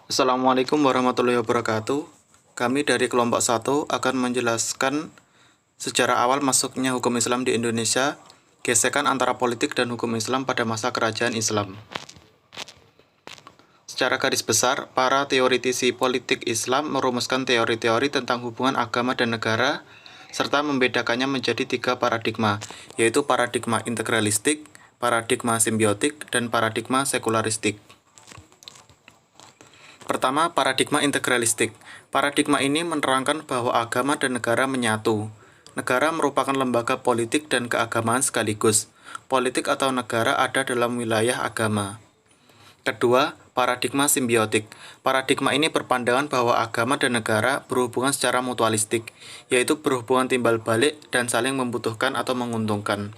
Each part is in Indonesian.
Assalamualaikum warahmatullahi wabarakatuh. Kami dari kelompok 1 akan menjelaskan sejarah awal masuknya hukum Islam di Indonesia, gesekan antara politik dan hukum Islam pada masa kerajaan Islam. Secara garis besar, para teoritisi politik Islam merumuskan teori-teori tentang hubungan agama dan negara, serta membedakannya menjadi 3 paradigma, yaitu paradigma integralistik, paradigma simbiotik, dan paradigma sekularistik. Pertama, paradigma integralistik. Paradigma ini menerangkan bahwa agama dan negara menyatu. Negara merupakan lembaga politik dan keagamaan sekaligus. Politik atau negara ada dalam wilayah agama. Kedua, paradigma simbiotik. Paradigma ini berpandangan bahwa agama dan negara berhubungan secara mutualistik, yaitu berhubungan timbal balik dan saling membutuhkan atau menguntungkan.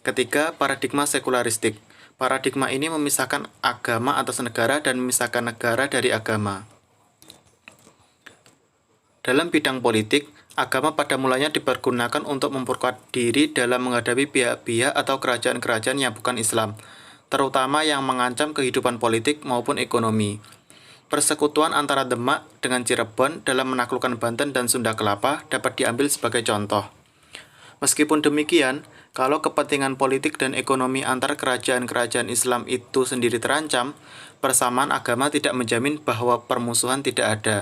Ketiga, paradigma sekularistik. Paradigma ini memisahkan agama atas negara dan memisahkan negara dari agama. Dalam bidang politik, agama pada mulanya dipergunakan untuk memperkuat diri dalam menghadapi pihak-pihak atau kerajaan-kerajaan yang bukan Islam, terutama yang mengancam kehidupan politik maupun ekonomi. Persekutuan antara Demak dengan Cirebon dalam menaklukkan Banten dan Sunda Kelapa dapat diambil sebagai contoh. Meskipun demikian, kalau kepentingan politik dan ekonomi antar kerajaan-kerajaan Islam itu sendiri terancam, persamaan agama tidak menjamin bahwa permusuhan tidak ada.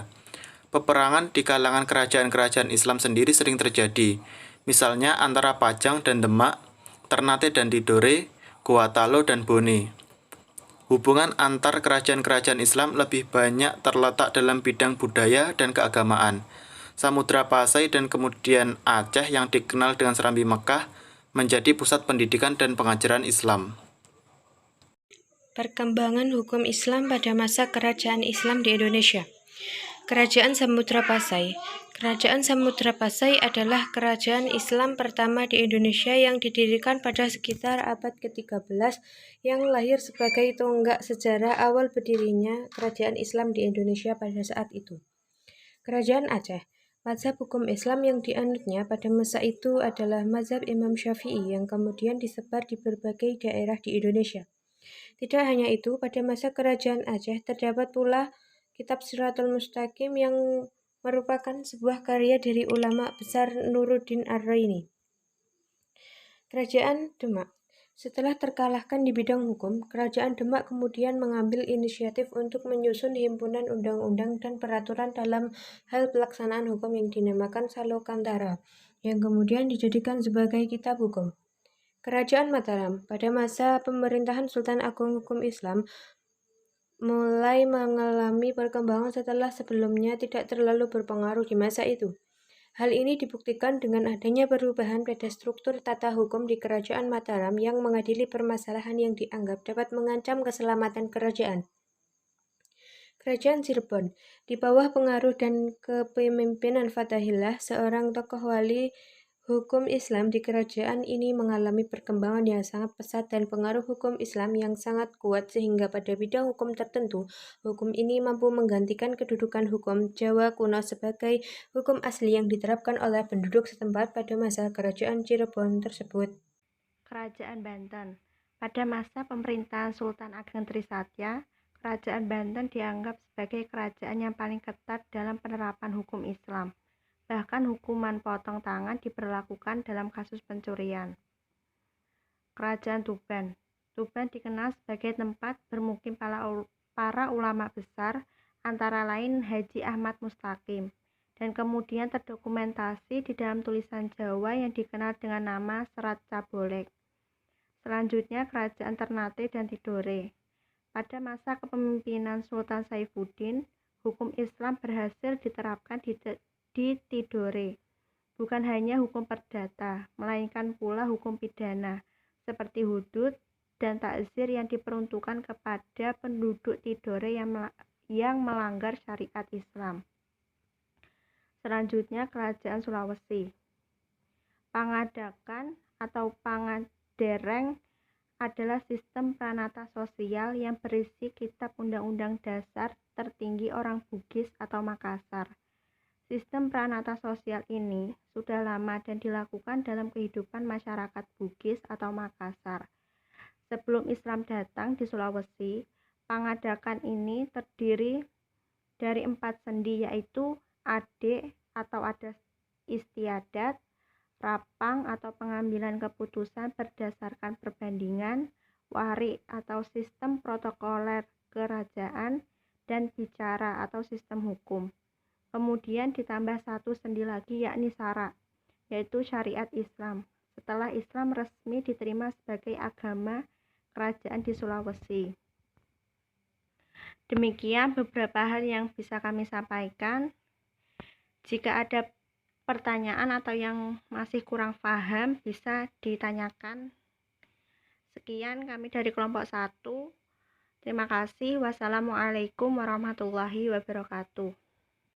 Peperangan di kalangan kerajaan-kerajaan Islam sendiri sering terjadi, misalnya antara Pajang dan Demak, Ternate dan Tidore, Gorontalo dan Bone. Hubungan antar kerajaan-kerajaan Islam lebih banyak terletak dalam bidang budaya dan keagamaan. Samudra Pasai dan kemudian Aceh yang dikenal dengan Serambi Mekah menjadi pusat pendidikan dan pengajaran Islam. Perkembangan hukum Islam pada masa kerajaan Islam di Indonesia. Kerajaan Samudra Pasai. Kerajaan Samudra Pasai adalah kerajaan Islam pertama di Indonesia yang didirikan pada sekitar abad ke-13 yang lahir sebagai tonggak sejarah awal berdirinya kerajaan Islam di Indonesia pada saat itu. Kerajaan Aceh. Mazhab hukum Islam yang dianutnya pada masa itu adalah mazhab Imam Syafi'i yang kemudian disebar di berbagai daerah di Indonesia. Tidak hanya itu, pada masa kerajaan Aceh terdapat pula Kitab Siratul Mustaqim yang merupakan sebuah karya dari ulama besar Nuruddin Ar-Raini. Kerajaan Demak. Setelah terkalahkan di bidang hukum, Kerajaan Demak kemudian mengambil inisiatif untuk menyusun himpunan undang-undang dan peraturan dalam hal pelaksanaan hukum yang dinamakan Salokantara, yang kemudian dijadikan sebagai kitab hukum. Kerajaan Mataram. Pada masa pemerintahan Sultan Agung Hukum Islam mulai mengalami perkembangan setelah sebelumnya tidak terlalu berpengaruh di masa itu. Hal ini dibuktikan dengan adanya perubahan pada struktur tata hukum di Kerajaan Mataram yang mengadili permasalahan yang dianggap dapat mengancam keselamatan kerajaan. Kerajaan Cirebon. Di bawah pengaruh dan kepemimpinan Fathahillah, seorang tokoh wali hukum Islam di kerajaan ini mengalami perkembangan yang sangat pesat dan pengaruh hukum Islam yang sangat kuat sehingga pada bidang hukum tertentu, hukum ini mampu menggantikan kedudukan hukum Jawa kuno sebagai hukum asli yang diterapkan oleh penduduk setempat pada masa kerajaan Cirebon tersebut. Kerajaan Banten. Pada masa pemerintahan Sultan Ageng Trisatya, Kerajaan Banten dianggap sebagai kerajaan yang paling ketat dalam penerapan hukum Islam. Bahkan hukuman potong tangan diberlakukan dalam kasus pencurian. Kerajaan Tuban. Tuban dikenal sebagai tempat bermukim para ulama besar, antara lain Haji Ahmad Mustaqim, dan kemudian terdokumentasi di dalam tulisan Jawa yang dikenal dengan nama Serat Cabolek. Selanjutnya Kerajaan Ternate dan Tidore. Pada masa kepemimpinan Sultan Saifuddin, hukum Islam berhasil diterapkan di Tidore. Bukan hanya hukum perdata, melainkan pula hukum pidana, seperti hudud dan takzir yang diperuntukkan kepada penduduk Tidore yang melanggar syariat Islam. Selanjutnya Kerajaan Sulawesi. Pangadakan atau Pangadereng adalah sistem pranata sosial yang berisi kitab undang-undang dasar tertinggi orang Bugis atau Makassar. Sistem pranata sosial ini sudah lama dan dilakukan dalam kehidupan masyarakat Bugis atau Makassar. Sebelum Islam datang di Sulawesi, pangadakan ini terdiri dari 4 sendi, yaitu ade atau adas istiadat, rapang atau pengambilan keputusan berdasarkan perbandingan, wari atau sistem protokoler kerajaan, dan bicara atau sistem hukum. Kemudian ditambah 1 sendi lagi, yakni syara, yaitu syariat Islam, setelah Islam resmi diterima sebagai agama kerajaan di Sulawesi. Demikian beberapa hal yang bisa kami sampaikan. Jika ada pertanyaan atau yang masih kurang paham, bisa ditanyakan. Sekian kami dari kelompok 1. Terima kasih. Wassalamualaikum warahmatullahi wabarakatuh.